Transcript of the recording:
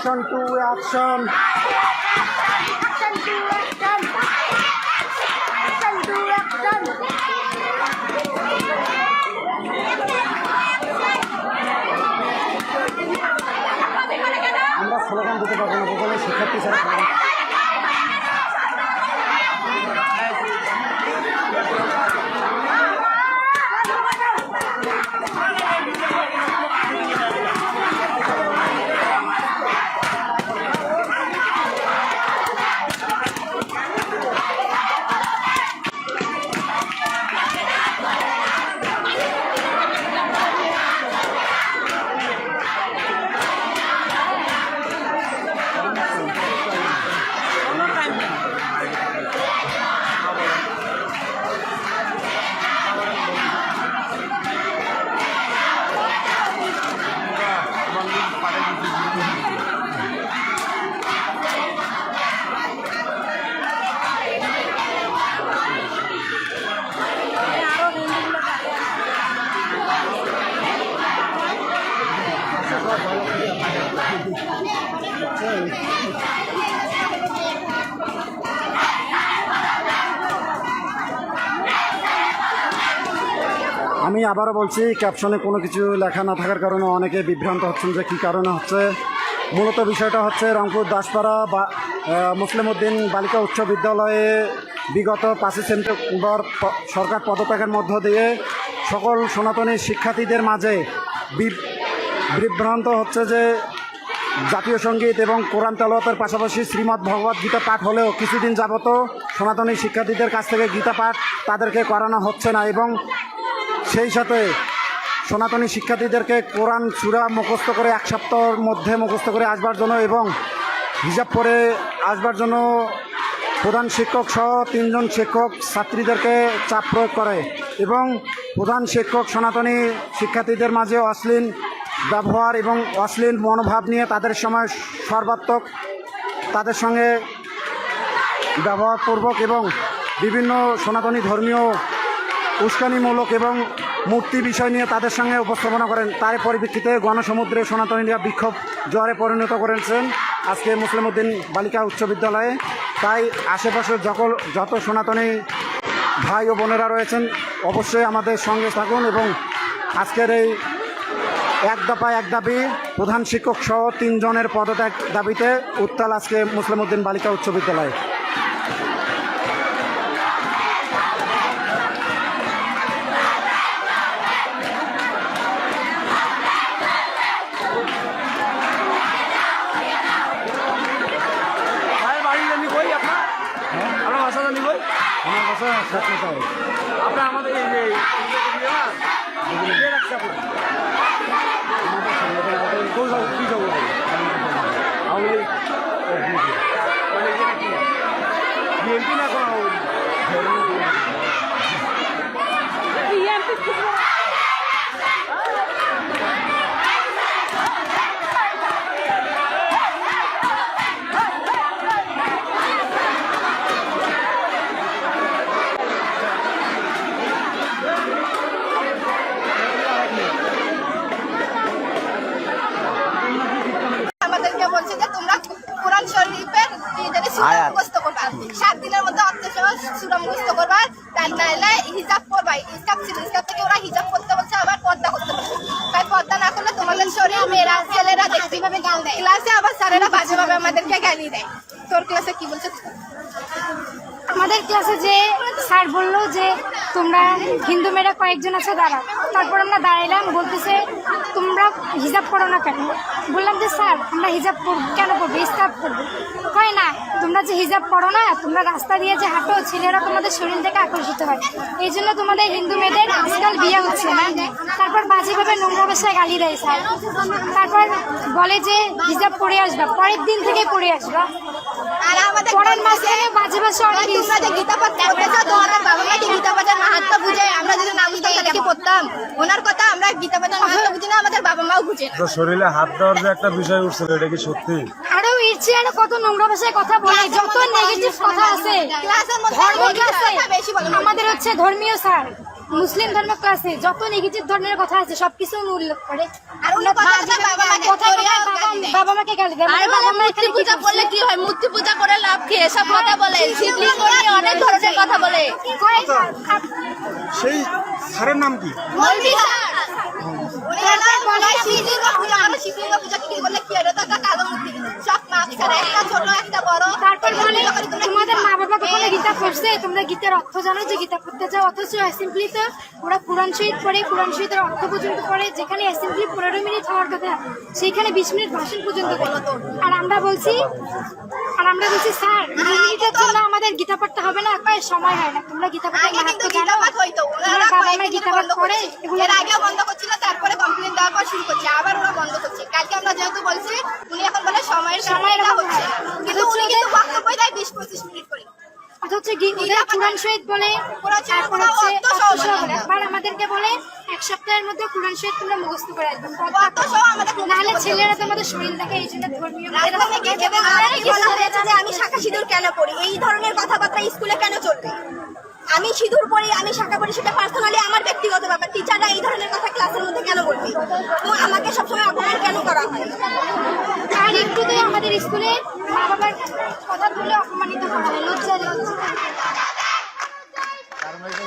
Action to action. আমরা slogan দিতে পারবো না, প্রথমে শিক্ষার্থী ছাড়া আমি আবারও বলছি, ক্যাপশনে কোনো কিছু লেখা না থাকার কারণে অনেকে বিভ্রান্ত হচ্ছেন যে কী কারণে হচ্ছে। মূলত বিষয়টা হচ্ছে রংপুর দাসপাড়া বা মুসলিম উদ্দিন বালিকা উচ্চ বিদ্যালয়ে বিগত 5 সেপ্টেম্বর সরকার পদত্যাগের মধ্য দিয়ে সকল সনাতনী শিক্ষার্থীদের মাঝে বিভ্রান্ত হচ্ছে যে জাতীয় সঙ্গীত এবং কোরআন তেলাওয়াতের পাশাপাশি শ্রীমদ্ ভগবত গীতা পাঠ হলেও কিছুদিন যাবত সনাতনী শিক্ষার্থীদের কাছ থেকে গীতা পাঠ তাদেরকে করানো হচ্ছে না, এবং সেই সাথে সনাতনী শিক্ষার্থীদেরকে কোরআন সূরা মুখস্থ করে 1 সপ্তাহের মধ্যে মুখস্থ করে আসবার জন্য এবং হিজাব পরে আসবার জন্য প্রধান শিক্ষক সহ 3 জন শিক্ষক ছাত্রীদেরকে চাপ প্রয়োগ করে, এবং প্রধান শিক্ষক সনাতনী শিক্ষার্থীদের মাঝে অশ্লীল ব্যবহার এবং অশ্লীল মনোভাব নিয়ে তাদের সময় সর্বাত্মক তাদের সঙ্গে ব্যবহারপূর্বক এবং বিভিন্ন সনাতনী ধর্মীয় উস্কানিমূলক এবং মূর্তি বিষয় নিয়ে তাদের সঙ্গে উপস্থাপনা করেন। তার পরিপ্রেক্ষিতে গণসমুদ্রে সনাতনীরা বিক্ষোভ জোয়ারে পরিণত করেছেন আজকে মুসলিম উদ্দিন বালিকা উচ্চ বিদ্যালয়ে। তাই আশেপাশের যত সনাতনী ভাই ও বোনেরা রয়েছেন অবশ্যই আমাদের সঙ্গে থাকুন, এবং আজকের এই এক দফায় এক দাবি প্রধান শিক্ষক সহ 3 জনের পদত্যাগ দাবিতে উত্তাল আজকে মুসলিম উদ্দিন বালিকা উচ্চ বিদ্যালয়। আমার বাসা সাতটায় আপনার আমাদের কী যাবো বিএনপি না কোনো মুখস্থ করবা 7 দিনের মধ্যে সূরা মুখস্থ করবা, তাই নাইলে হিজাব করবা। ইসলাম ছিল, ইসলাম থেকে ওরা হিজাব করতে বলছে, আবার পর্দা করতে বলছে। তাই পর্দা না করলে তোমাদের শরীর মেয়েরা ছেলেরা দেখতে ভাবে গাল দেয়, ক্লাসে আবার স্যারেরা বাজেভাবে আমাদেরকে গালি দেয়। তোর ক্লাসে কি বলছে? আমাদের ক্লাসে যে স্যার বললো যে তোমরা হিন্দু মেয়েরা কয়েকজন আছে দাঁড়াও, তারপর আমরা দাঁড়াইলাম, বলতেছে তোমরা হিজাব পড়ো না কেন? বললাম যে স্যার আমরা হিজাব কেন পড়বো, ইসলাম পড়বো। কয় না, তোমরা যে হিজাব পড়ো না, তোমরা রাস্তা দিয়ে যে হাঁটো ছেলেরা তোমাদের শরীর থেকে আকর্ষিত হয়, এই জন্য তোমাদের হিন্দু মেয়েদের আজকাল বিয়ে হচ্ছে না। তারপর বাজেভাবে নোংরা ভাষায় গালি দেয় স্যার। তারপর বলে যে হিজাব পরে আসবা, পরের দিন থেকে পরে আসবা। আর আমাদের পরের মাঝখানে বাজে ভাষা অনেক তোমরা যে গীতা পাঠ করতেছো, তোমাদের বাবা মা কি গীতা পাঠের মাহাত্ম্য বুঝে? আমরা যদি না বুঝতাম তাহলে কি পড়তাম? ওনার কথা আমরা গীতা পাঠের মাহাত্ম্য বুঝি না, আমাদের বাবা মাও বুঝে না। শরীরে হাত দেওয়ার যে একটা বিষয় উঠছিল, এটা কি সত্যি? আরো ইচ্ছে আরো কত নোংরা ভাষায় কথা বলে, যত নেগেটিভ কথা আছে। ক্লাসের মধ্যে ধর্ম ক্লাসে বেশি বলে আমাদের হচ্ছে ধর্মীয় স্যার, মুসলিম ধর্ম ক্লাসে যত নেগেটিভ ধর্মের কথা আছে সবকিছু উনি উল্লেখ করে। আর উনি কোথায় বাবা মাকে গালি দেয়, আর বলে মূর্তি পূজা করলে কি হয়, মূর্তি পূজা করে লাভ কি, এসব কথা বলে। শিবলিঙ্গ নিয়ে অনেক ধরনের কথা বলে। সেই স্যারের নাম কি? মৌলভী স্যার। উনি বলে শিবলিঙ্গ পূজা, আমরা শিবলিঙ্গ পূজা কি বলে কি এটা তো একটা কালো মূর্তি, সব মাছ করে, একটা ছোট একটা বড়। তারপর বলে তোমাদের মা বাবা কখনো গীতা পড়ছে, তোমরা গীতার অর্থ জানো যে গীতা পড়তে যাও, অথচ অ্যাসেম্বলি তো ওরা কোরআন শরীফ পড়ে, কোরআন শরীফের অর্থ পর্যন্ত পড়ে, যেখানে অ্যাসেম্বলি 15 মিনিট হওয়ার কথা সেখানে 20 মিনিট ভাষণ পর্যন্ত দেয়। আর আমরা বলছি স্যার 2 মিনিটের জন্য আমাদের গীতা পড়তে হবে না, কয় সময় হয় না, তোমরা গীতা পড়তে আগে কিন্তু মাহাত্ম্য গীতা জানো, পাঠ হইতো, তোমার ওরা বাবা মা কয়েকদিন গীতা বন্ধ পাঠ করে করছে। এগুলো এর আগেও বন্ধ করছিল, তারপরে কমপ্লেন দেওয়ার পর শুরু করছে, আবার ওরা বন্ধ করছে। কালকে আমরা যেহেতু বলছি, উনি এখন বলে সময়ের কারণে এটা হচ্ছে, কিন্তু উনি কিন্তু বক্তব্য দেয় 20-25 মিনিট করে। অথচ ওদের কোরআন শরীফ বলে, কোরআন শরীফ তারপর ওরা হচ্ছে অর্থ সহ অর্থ সহ বলে। বলে। আবার আমাদেরকে বলে 1 সপ্তাহের মধ্যে কোরআন শরীফ তোমরা মুখস্থ করে আসবে, অর্থ সহ আমাদের নাহলে ছেলেরা তোমাদের শরীর দেখে, এই জন্য ধর্মীয় রাজধানী গেটে আমাদের কি বলা হয়েছে যে আমি শাখা সিঁদুর কেন পড়ি, এই ধরনের কথাবার্তা স্কুলে কেন চলবে? আমি সিঁদুর পড়ি, আমি শাখা পড়ি, সেটা পার্সোনালি আমার ব্যক্তিগত ব্যাপার। টিচাররা এই ধরনের কথা ক্লাসের মধ্যে কেন বলবে? তো আমাকে সবসময় অপমান কেন করা হয়? আর একটুতেই আমাদের স্কুলে মা বাবার কথা তুলে অপমানিত করা হয়, লজ্জা লজ্জা। আমাদের